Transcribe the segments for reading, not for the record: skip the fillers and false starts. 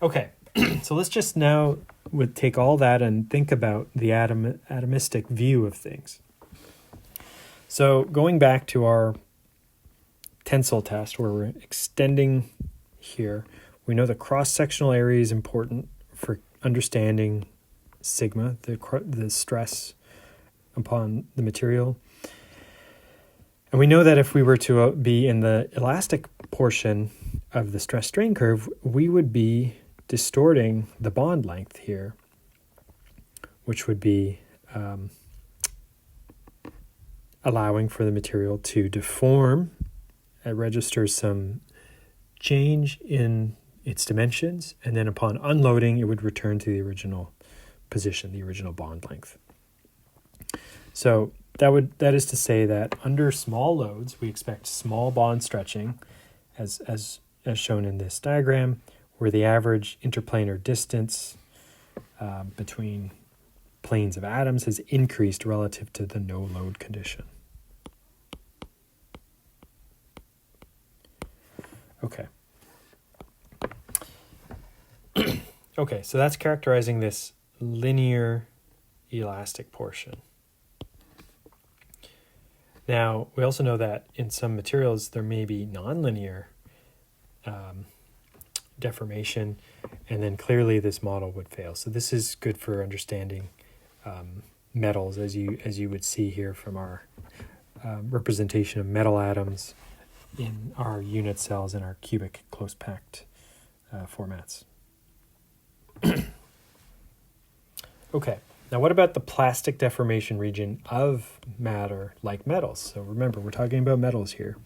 Okay, so let's just now take all that and think about the atomistic view of things. So going back to our tensile test where we're extending here, we know the cross-sectional area is important for understanding sigma, the stress upon the material. And we know that if we were to be in the elastic portion of the stress strain curve, we would be distorting the bond length here, which would be allowing for the material to deform. It registers some change in its dimensions, and then upon unloading, it would return to the original position, the original bond length. So that is to say that under small loads, we expect small bond stretching, as shown in this diagram, where the average interplanar distance between planes of atoms has increased relative to the no load condition. Okay. Okay, so that's characterizing this linear elastic portion. Now, we also know that in some materials there may be nonlinear deformation, and then clearly this model would fail. So this is good for understanding metals, as you would see here from our representation of metal atoms in our unit cells in our cubic close-packed formats. Okay, now what about the plastic deformation region of matter like metals? So remember, we're talking about metals here.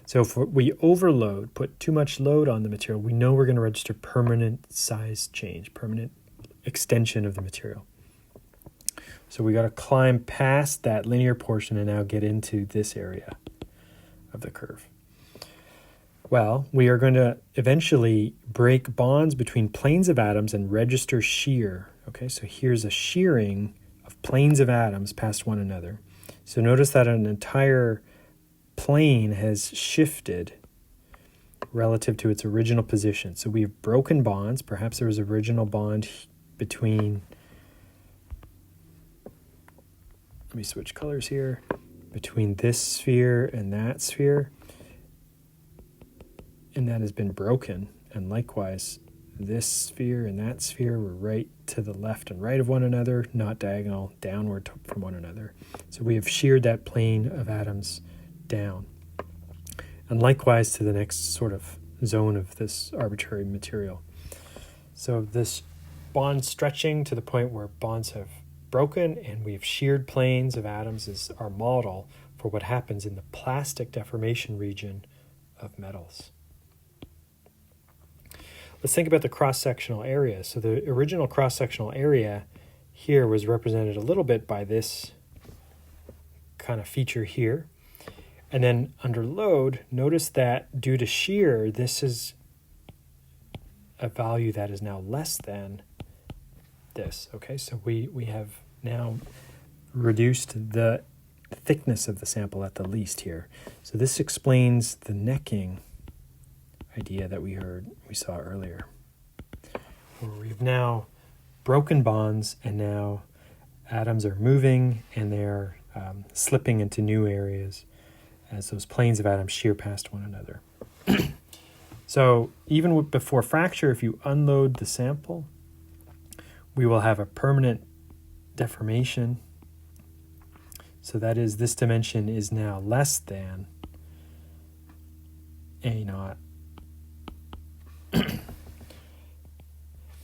So if we overload, put too much load on the material, we know we're going to register permanent size change, permanent extension of the material. So we got to climb past that linear portion and now get into this area of the curve. Well, we are going to eventually break bonds between planes of atoms and register shear. Okay, so here's a shearing of planes of atoms past one another. So notice that an entire plane has shifted relative to its original position. So we've broken bonds. Perhaps there was an original bond between, let me switch colors here, between this sphere and that sphere. And that has been broken. And likewise, this sphere and that sphere were right to the left and right of one another, not diagonal, downward from one another. So we have sheared that plane of atoms down. And likewise to the next sort of zone of this arbitrary material. So this bond stretching to the point where bonds have broken and we've sheared planes of atoms is our model for what happens in the plastic deformation region of metals. Let's think about the cross-sectional area. So the original cross-sectional area here was represented a little bit by this kind of feature here. And then under load, notice that due to shear, this is a value that is now less than this. Okay, so we have now reduced the thickness of the sample at the least here. So this explains the necking idea that we saw earlier, where we've now broken bonds and now atoms are moving and they're slipping into new areas as those planes of atoms shear past one another. So even before fracture, if you unload the sample, we will have a permanent deformation. So that is, this dimension is now less than A naught.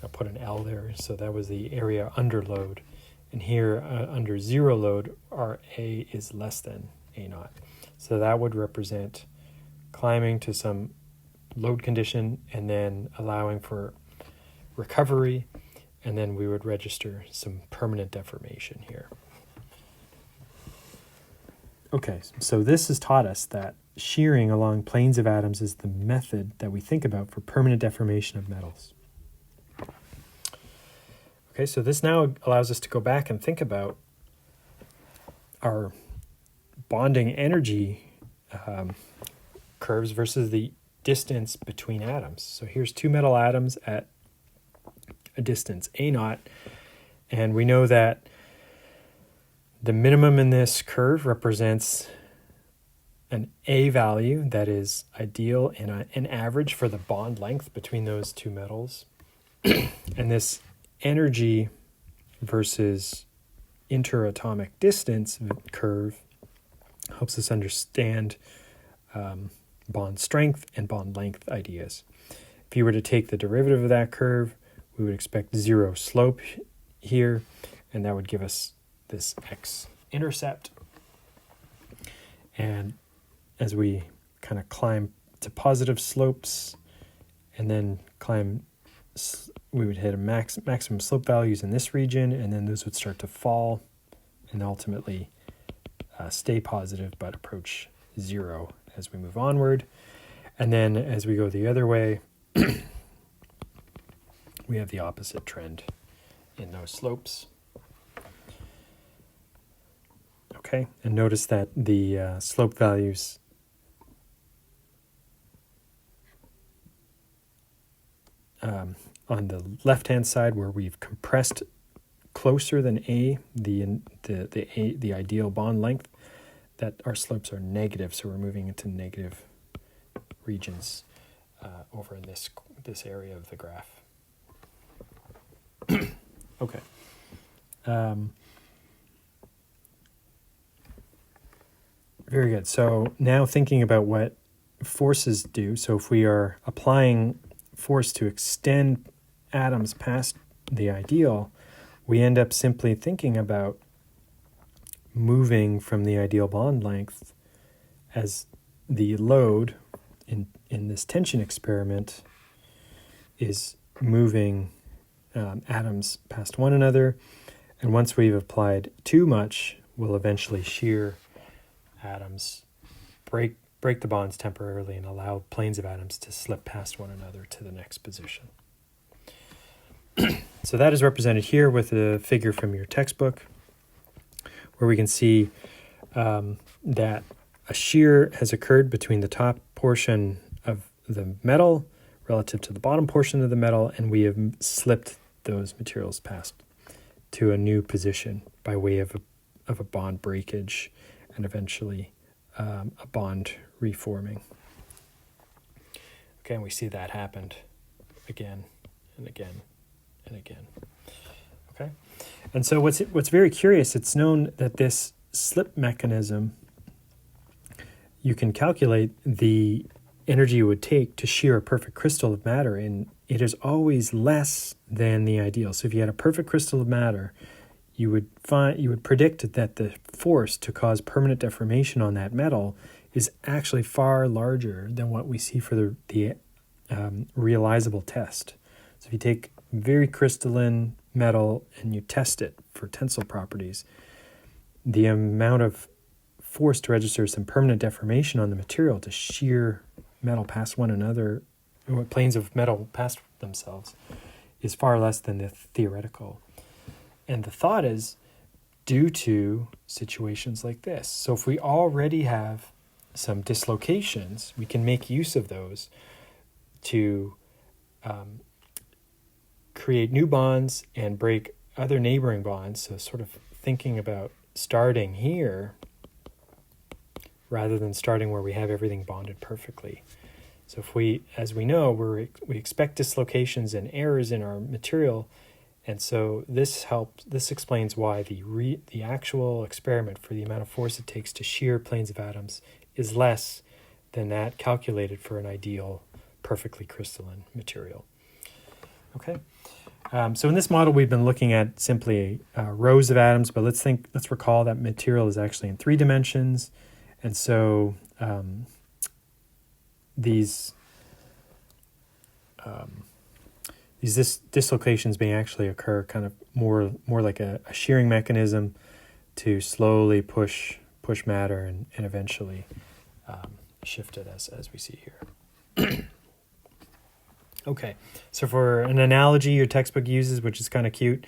I'll put an L there, so that was the area under load. And here, under zero load, our A is less than A naught. So that would represent climbing to some load condition and then allowing for recovery, and then we would register some permanent deformation here. Okay, so this has taught us that shearing along planes of atoms is the method that we think about for permanent deformation of metals. Okay, so this now allows us to go back and think about our bonding energy curves versus the distance between atoms. So here's two metal atoms at a distance a naught. And we know that the minimum in this curve represents an A value that is ideal and an average for the bond length between those two metals. And this energy versus interatomic distance curve helps us understand bond strength and bond length ideas. If you were to take the derivative of that curve, we would expect zero slope here, and that would give us this x-intercept. And as we kind of climb to positive slopes and then climb, we would hit a maximum slope values in this region, and then those would start to fall and ultimately stay positive but approach zero as we move onward. And then as we go the other way, we have the opposite trend in those slopes. Okay, and notice that the slope values on the left-hand side, where we've compressed closer than A, the ideal bond length, that our slopes are negative, so we're moving into negative regions over in this area of the graph. Okay. Very good. So now thinking about what forces do. So if we are applying force to extend atoms past the ideal, we end up simply thinking about moving from the ideal bond length as the load in this tension experiment is moving atoms past one another. And once we've applied too much, we'll eventually shear atoms, break the bonds temporarily, and allow planes of atoms to slip past one another to the next position. So that is represented here with a figure from your textbook, where we can see that a shear has occurred between the top portion of the metal relative to the bottom portion of the metal, and we have slipped those materials past to a new position by way of a bond breakage and eventually a bond reforming. Okay, and we see that happened again and again and again. Okay, and so what's very curious, it's known that this slip mechanism, you can calculate the energy it would take to shear a perfect crystal of matter, and it is always less than the ideal. So if you had a perfect crystal of matter, you would predict that the force to cause permanent deformation on that metal is actually far larger than what we see for the realizable test. So if you take very crystalline metal and you test it for tensile properties, the amount of force to register some permanent deformation on the material to shear metal past one another, or planes of metal past themselves, is far less than the theoretical. And the thought is due to situations like this. So if we already have some dislocations, we can make use of those to create new bonds and break other neighboring bonds. So sort of thinking about starting here rather than starting where we have everything bonded perfectly. So if we, as we know, we expect dislocations and errors in our material, and so this explains why the actual experiment for the amount of force it takes to shear planes of atoms is less than that calculated for an ideal, perfectly crystalline material. Okay, so in this model we've been looking at simply rows of atoms, but let's recall that material is actually in 3 dimensions, and so these dislocations may actually occur kind of more like a shearing mechanism to slowly push matter and eventually shift it as we see here. Okay, so for an analogy your textbook uses, which is kind of cute,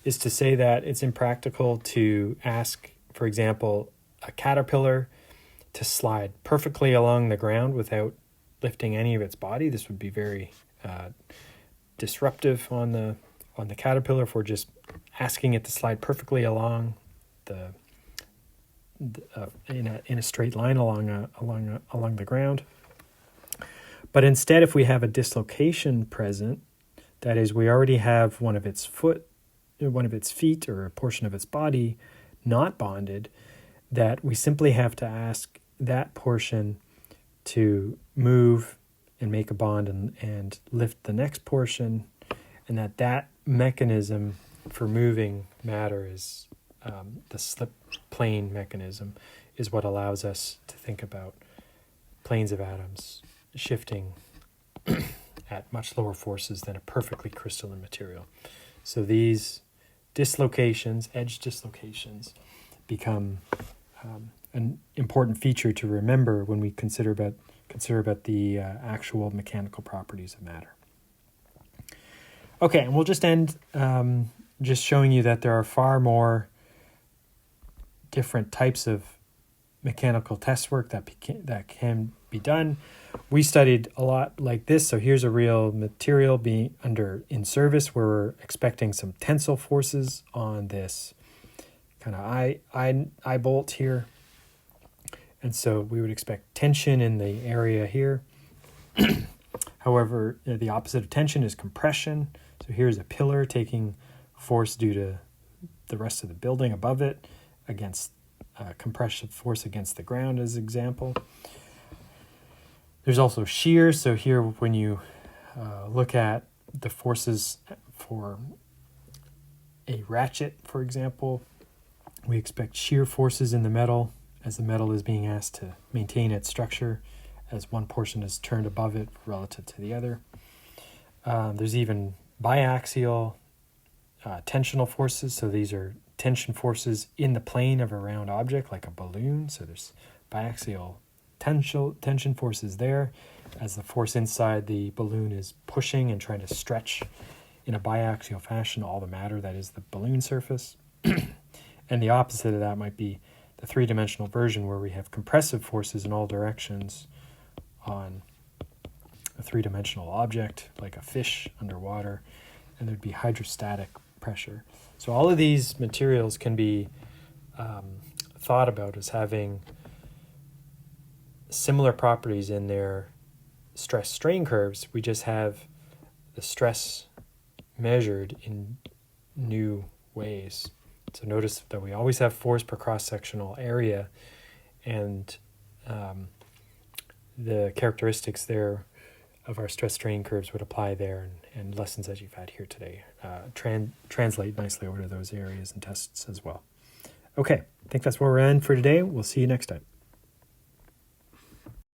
is to say that it's impractical to ask, for example, a caterpillar to slide perfectly along the ground without lifting any of its body. This would be very disruptive on on the caterpillar, if we're just asking it to slide perfectly along in a straight line along the ground. But instead, if we have a dislocation present, that is, we already have one of its feet or a portion of its body not bonded, that we simply have to ask that portion to move and make a bond and lift the next portion, and that mechanism for moving matter is the slip plane mechanism is what allows us to think about planes of atoms shifting at much lower forces than a perfectly crystalline material. So these dislocations, edge dislocations, become an important feature to remember when we consider about the actual mechanical properties of matter. Okay, and we'll just end just showing you that there are far more different types of mechanical test work that can be done. We studied a lot like this. So here's a real material being in service where we're expecting some tensile forces on this kind of eye bolt here. And so we would expect tension in the area here. However, the opposite of tension is compression. So here's a pillar taking force due to the rest of the building above it against compression force against the ground as an example. There's also shear. So here when you look at the forces for a ratchet, for example, we expect shear forces in the metal as the metal is being asked to maintain its structure as one portion is turned above it relative to the other. There's even biaxial tensional forces. So these are tension forces in the plane of a round object like a balloon. So there's biaxial tension forces there as the force inside the balloon is pushing and trying to stretch in a biaxial fashion all the matter that is the balloon surface. And the opposite of that might be the three-dimensional version where we have compressive forces in all directions on a three-dimensional object like a fish underwater, and there'd be hydrostatic pressure. So all of these materials can be thought about as having similar properties in their stress-strain curves. We just have the stress measured in new ways. So notice that we always have force per cross-sectional area, and the characteristics there of our stress-strain curves would apply there, and lessons that you've had here today translate nicely over to those areas and tests as well. Okay, I think that's where we're in for today. We'll see you next time.